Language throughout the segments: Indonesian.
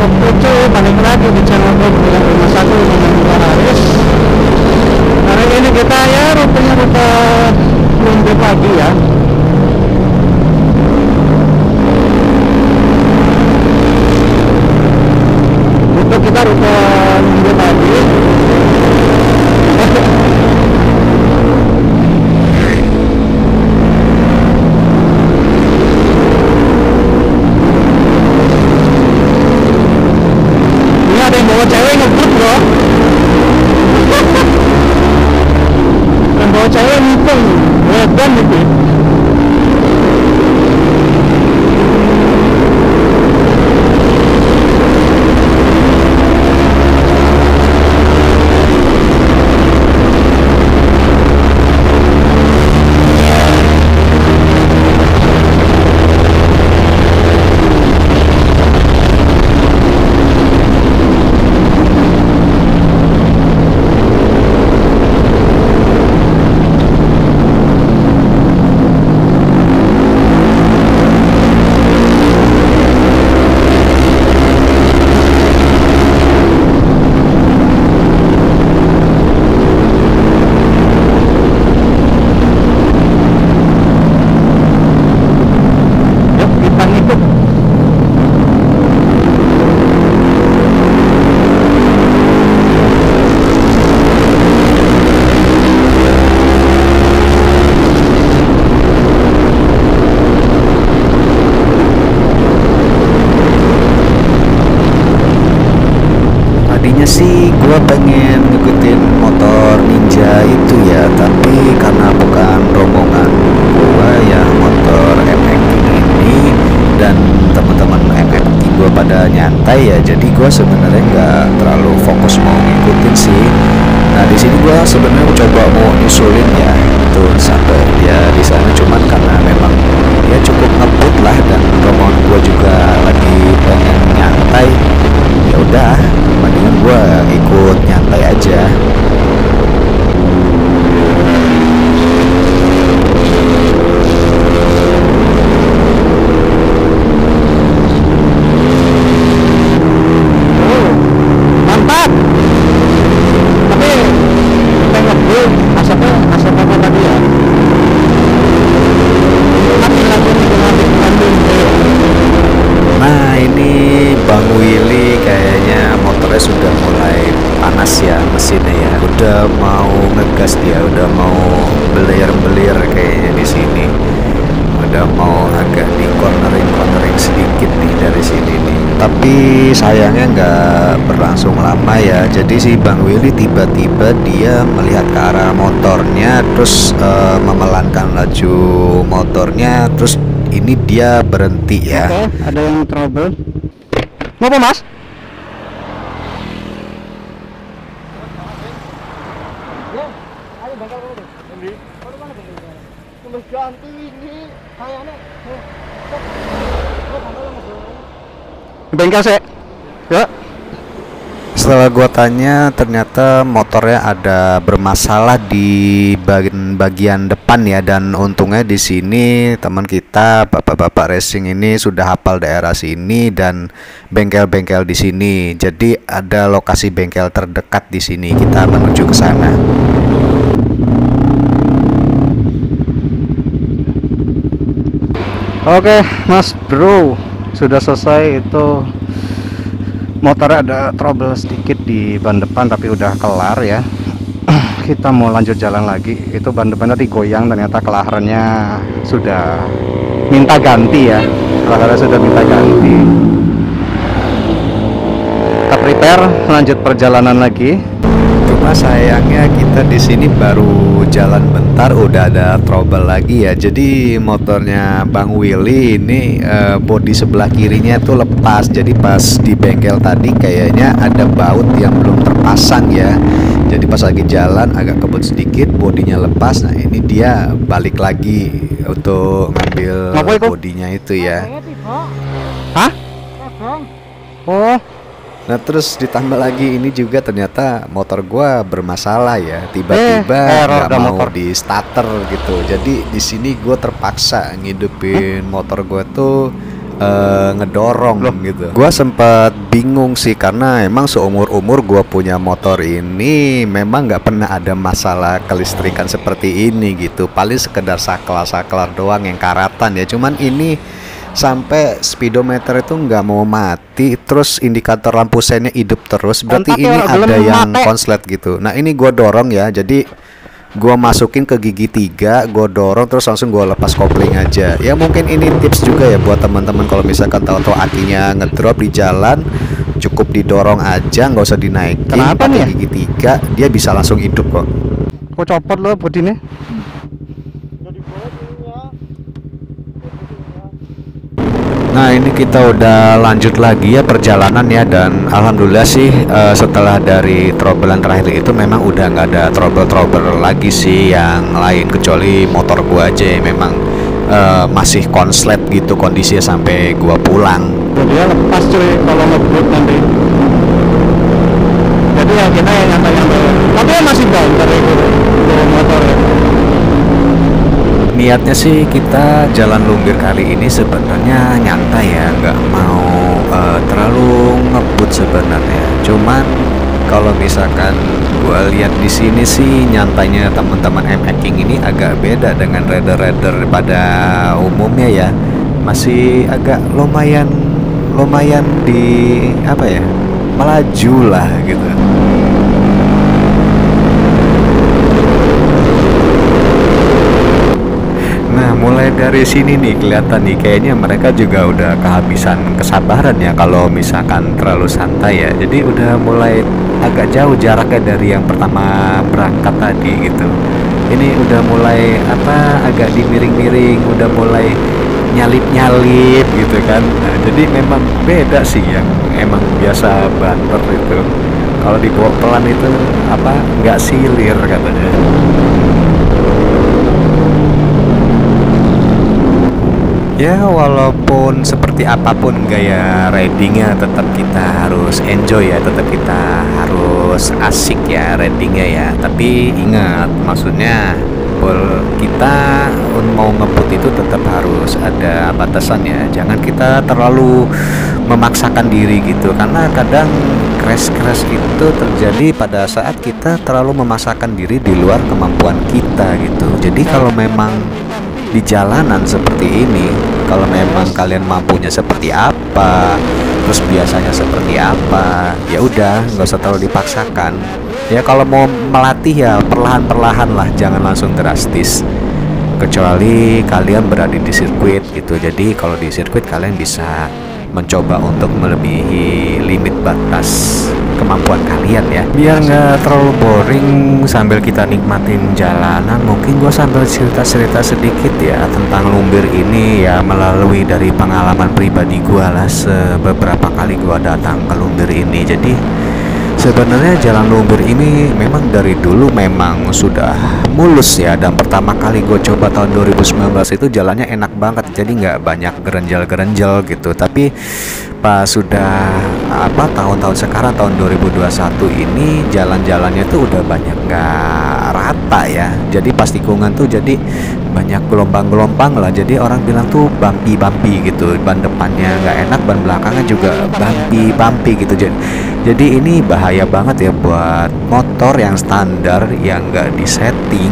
Oke cuy, balik lagi di channel gue dengan rumah satu dengan Bang Haris. Hari ini kita ya rutenya rute minggu pagi ya. Rute kita rute minggu pagi. Ini ada yang bawa cewek ngebut bro. Yang bawa cewek ngipung wedan gitu. Yuk kita ngikut. Tadinya sih gua pengen ngikutin motor Ninja itu ya, tapi karena bukan rombongan gua yang motor MX ini dan teman-teman MX gua pada nyantai ya, jadi gua sebenarnya nggak terlalu fokus mau ngikutin sih. Nah di sini gua sebenarnya coba mau nyusulin ya, itu sampai ya di sana, cuman karena memang ya cukup ngebut lah dan rombongan gua juga lagi pengen nyantai, ya udah mendingan gua ikut nyantai aja. Oh, mantap. Tapi kayak ngebut, asap apa tadi ya? Tapi lagu Bandung. Nah ini Bang Willy kayaknya motornya sudah mulai panas ya mesinnya ya, udah mau ngegas dia, udah mau belir-belir kayaknya di sini, udah mau agak di cornering sedikit nih dari sini nih. Tapi sayangnya nggak berlangsung lama ya, jadi si Bang Willy tiba-tiba dia melihat ke arah motornya, terus memelankan laju motornya, terus ini dia berhenti ya. Oke, ada yang trouble. Mau apa mas? Ganti ini kayaknya bengkel sih ya. Setelah gua tanya, ternyata motornya ada bermasalah di bagian depan ya, dan untungnya di sini teman kita bapak-bapak racing ini sudah hafal daerah sini dan bengkel-bengkel di sini. Jadi ada lokasi bengkel terdekat di sini. Kita menuju ke sana. Oke mas bro, sudah selesai. Itu motornya ada trouble sedikit di ban depan tapi udah kelar ya. Kita mau lanjut jalan lagi. Itu ban depan tadi goyang, ternyata kelaharannya sudah minta ganti ya. Kelaharannya sudah minta ganti. Kita prepare lanjut perjalanan lagi. Cuma sayangnya kita di sini baru jalan bentar udah ada trouble lagi ya. Jadi motornya Bang Willy ini bodi sebelah kirinya tuh lepas. Jadi pas di bengkel tadi kayaknya ada baut yang belum terpasang ya. Jadi pas lagi jalan agak kebut sedikit, bodinya lepas. Nah ini dia balik lagi untuk ngambil bodinya itu ya. Hah? Oh, Nah terus ditambah lagi ini juga ternyata motor gua bermasalah ya, tiba-tiba error nggak dah mau motor. di starter gitu. Jadi di sini gua terpaksa ngidupin motor gua tuh ngedorong Loh. gitu. Gua sempat bingung sih karena emang seumur-umur gua punya motor ini memang nggak pernah ada masalah kelistrikan seperti ini gitu. Paling sekedar saklar-saklar doang yang karatan ya. Cuman ini sampai speedometer itu nggak mau mati, terus indikator lampu seinnya hidup terus. Berarti Kontaknya ini belum ada yang mati. konslet gitu. Nah ini gua dorong ya, jadi gua masukin ke gigi 3, gua dorong terus langsung gua lepas kopling aja. Ya mungkin ini tips juga ya buat teman-teman kalau misalkan tahu-tahu akinya ngedrop di jalan, cukup didorong aja, nggak usah dinaikin. Kenapa nih ya? Pakai gigi 3 dia bisa langsung hidup kok. Kok copot lo bodinya? Nah ini kita udah lanjut lagi ya perjalanan ya, dan alhamdulillah sih setelah dari trouble terakhir itu memang udah nggak ada trouble lagi sih yang lain, kecuali motor gua aja yang memang masih konslet gitu kondisinya sampai gua pulang. Dia lepas cuy kalau ngebut nanti. Jadi ya kita yang nyantai-nyantai. Tapi ya masih banter itu motor ya. Niatnya sih kita jalan Lumbir kali ini sebenarnya nyantai ya, nggak mau terlalu ngebut sebenarnya. Cuman kalau misalkan gua lihat di sini sih nyantainya teman-teman M-Hacking ini agak beda dengan rider-rider pada umumnya ya. Masih agak lumayan di apa ya, melaju lah gitu. Nah, mulai dari sini nih kelihatan nih kayaknya mereka juga udah kehabisan kesabaran ya kalau misalkan terlalu santai ya. Jadi udah mulai agak jauh jaraknya dari yang pertama berangkat tadi gitu. Ini udah mulai agak dimiring-miring, udah mulai nyalip-nyalip gitu kan. Nah, jadi memang beda sih yang emang biasa banter itu. Kalau dibawa pelan itu nggak silir katanya. Ya walaupun seperti apapun gaya ridingnya tetap kita harus enjoy ya, tetap kita harus asik ya ridingnya ya. Tapi ingat maksudnya kita mau ngebut itu tetap harus ada batasannya. Jangan kita terlalu memaksakan diri gitu, karena kadang crash itu terjadi pada saat kita terlalu memaksakan diri di luar kemampuan kita gitu. Jadi kalau memang di jalanan seperti ini, kalau memang kalian mampunya seperti apa, terus biasanya seperti apa, ya udah nggak usah terlalu dipaksakan. Ya kalau mau melatih ya perlahan-perlahan lah, jangan langsung drastis. Kecuali kalian berada di sirkuit gitu. Jadi kalau di sirkuit kalian bisa mencoba untuk melebihi limit batas kemampuan kalian ya, biar nggak terlalu boring sambil kita nikmatin jalanan. Mungkin gue sambil cerita sedikit ya tentang Lumbir ini ya, melalui dari pengalaman pribadi gue lah, beberapa kali gue datang ke Lumbir ini. Jadi sebenarnya jalan Lumbir ini memang dari dulu memang sudah mulus ya, dan pertama kali gue coba tahun 2019 itu jalannya enak banget, jadi nggak banyak gerenjal gitu. Tapi pas sudah tahun-tahun sekarang tahun 2021 ini jalan-jalannya tuh udah banyak nggak rata ya, jadi pas tikungan tuh jadi banyak gelombang-gelombang lah, jadi orang bilang tuh bumpy gitu, ban depannya nggak enak, ban belakangnya juga bumpy gitu. Jadi ini bahaya banget ya buat motor yang standar yang nggak disetting.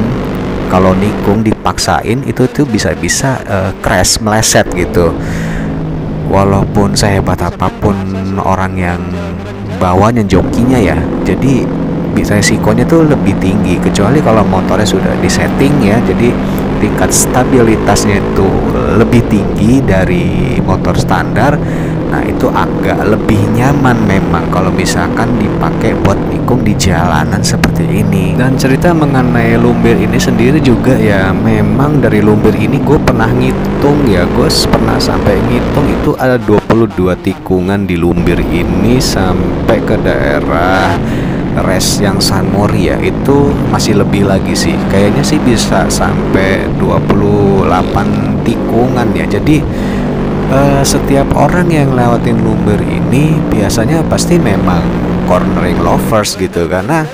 Kalau nikung dipaksain itu tuh bisa-bisa crash, meleset gitu. Walaupun sehebat apapun orang yang bawanya jokinya ya, jadi resikonya tuh lebih tinggi. Kecuali kalau motornya sudah disetting ya, jadi tingkat stabilitasnya itu lebih tinggi dari motor standar. Nah itu agak lebih nyaman memang kalau misalkan dipakai buat nikung di jalanan seperti ini. Dan cerita mengenai Lumbir ini sendiri juga ya, memang dari Lumbir ini gue pernah ngitung ya, gue pernah sampai ngitung itu ada 22 tikungan di Lumbir ini sampai ke daerah res yang San Mori ya, itu masih lebih lagi sih, kayaknya sih bisa sampai 28 tikungan ya. Jadi setiap orang yang lewatin Lumbir ini biasanya pasti memang cornering lovers gitu, karena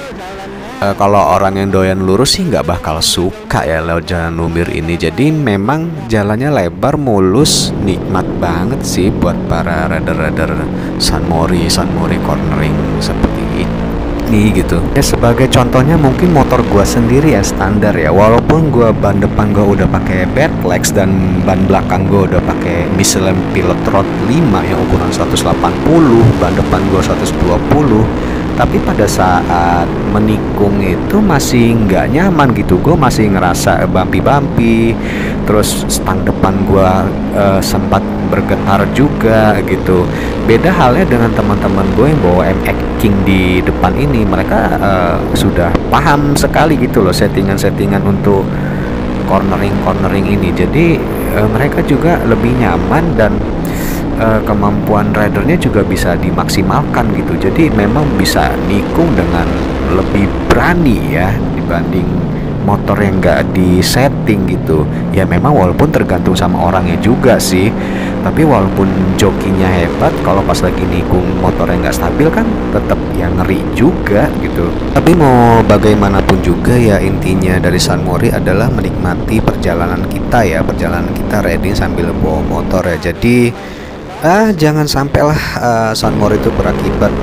kalau orang yang doyan lurus sih nggak bakal suka ya lewat jalan Lumbir ini. Jadi memang jalannya lebar, mulus, nikmat banget sih buat para rider-rider San Mori cornering seperti ini gitu. Ya sebagai contohnya mungkin motor gua sendiri ya standar ya. Walaupun gua ban depan gua udah pakai Badlex dan ban belakang gua udah pakai Michelin Pilot Road 5 yang ukuran 180, ban depan gua 120. Tapi pada saat menikung itu masih nggak nyaman gitu. Gue masih ngerasa bumpy, terus stang depan gue sempat bergetar juga gitu. Beda halnya dengan teman-teman gue yang bawa MX King di depan ini. Mereka sudah paham sekali gitu loh settingan-settingan untuk cornering ini. Jadi mereka juga lebih nyaman dan kemampuan ridernya juga bisa dimaksimalkan gitu. Jadi memang bisa nikung dengan lebih berani ya dibanding motor yang nggak disetting gitu. Ya memang walaupun tergantung sama orangnya juga sih. Tapi walaupun jokinya hebat, kalau pas lagi nikung motor yang nggak stabil kan tetap yang ngeri juga gitu. Tapi mau bagaimanapun juga ya, intinya dari San Mori adalah menikmati perjalanan kita ya, perjalanan kita riding sambil bawa motor ya. Jadi jangan sampailah San Mori itu berakibat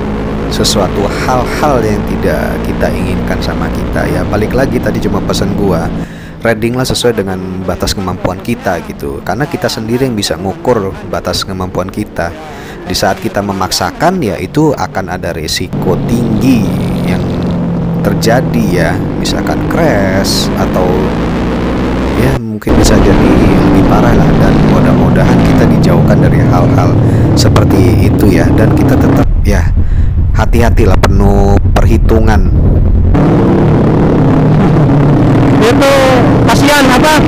sesuatu hal-hal yang tidak kita inginkan sama kita ya. Balik lagi tadi cuma pesan gua, ridinglah sesuai dengan batas kemampuan kita gitu. Karena kita sendiri yang bisa ngukur batas kemampuan kita. Di saat kita memaksakan ya itu akan ada resiko tinggi yang terjadi ya. Misalkan crash atau ya mungkin bisa jadi lebih parah lah. Dan mudah-mudahan kita dijauhkan dari hal-hal seperti itu ya. Dan kita tetap ya hati-hatilah, penuh perhitungan. Itu kasihan apa?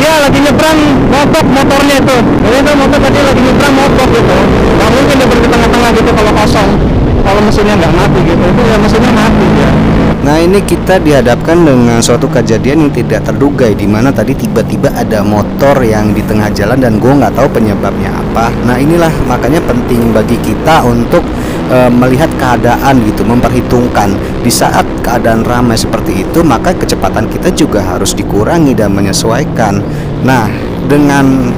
Dia lagi nyebrang mogok motornya itu. Jadi itu motor tadi lagi nyebrang mogok gitu. Gak mungkin dia berhenti tengah-tengah gitu kalau kosong. Kalau mesinnya nggak mati gitu, itu ya mesinnya mati ya. Nah ini kita dihadapkan dengan suatu kejadian yang tidak terduga, di mana tadi tiba-tiba ada motor yang di tengah jalan dan gue nggak tahu penyebabnya apa. Nah inilah makanya penting bagi kita untuk melihat keadaan gitu, memperhitungkan. Di saat keadaan ramai seperti itu, maka kecepatan kita juga harus dikurangi dan menyesuaikan. Nah dengan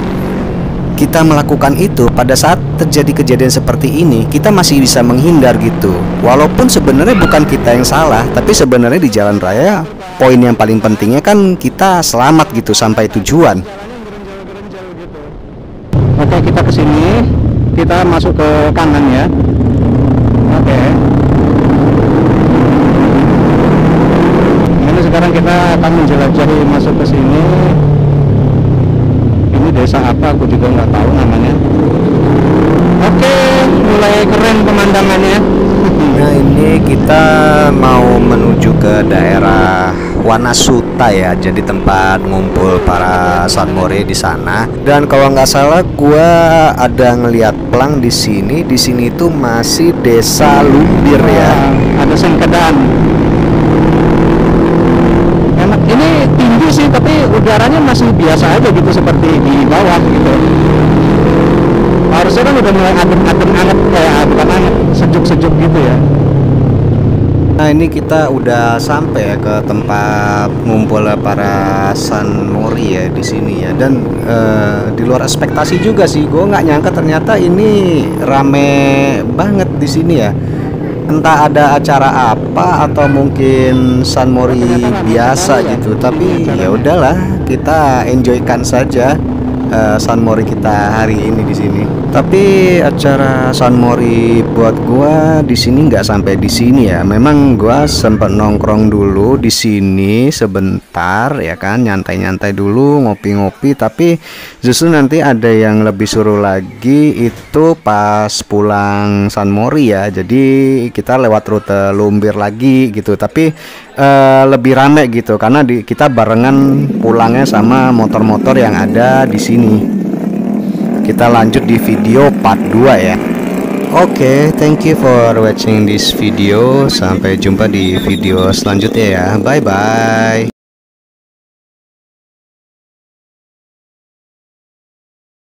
kita melakukan itu pada saat terjadi kejadian seperti ini, kita masih bisa menghindar gitu. Walaupun sebenarnya bukan kita yang salah, tapi sebenarnya di jalan raya poin yang paling pentingnya kan kita selamat gitu sampai tujuan. Oke, kita ke sini, kita masuk ke kanan ya. Oke. Ini sekarang kita akan menjelajahi masuk ke sini. Ini desa apa aku juga nggak tahu namanya. Oke, mulai keren pemandangannya. Nah ini kita mau menuju ke daerah Wanasuta ya, jadi tempat ngumpul para San Mori di sana. Dan kalau nggak salah gua ada ngelihat plang di sini. Di sini tuh masih desa Lumbir ya. Ada Sengkedan. Enak, ini tinggi sih tapi udaranya masih biasa aja gitu, seperti di bawah gitu. Harusnya kan udah mulai adem-adem anget, kayak bukan anget, sejuk-sejuk gitu ya. Nah ini kita udah sampai ya ke tempat ngumpul para San Mori ya di sini ya. Dan di luar ekspektasi juga sih, gue nggak nyangka ternyata ini rame banget di sini ya. Entah ada acara apa atau mungkin San Mori biasa gitu. Tapi ya udahlah, kita enjoykan saja San Mori kita hari ini di sini. Tapi acara San Mori buat gua di sini nggak sampai di sini ya. Memang gua sempat nongkrong dulu di sini sebentar ya kan, nyantai-nyantai dulu, ngopi-ngopi. Tapi justru nanti ada yang lebih seru lagi itu pas pulang San Mori ya. Jadi kita lewat rute Lumbir lagi gitu. Tapi lebih rame gitu karena kita barengan pulangnya sama motor-motor yang ada di sini. Kita lanjut di video part 2 ya. Oke, thank you for watching this video. Sampai jumpa di video selanjutnya ya. Bye bye.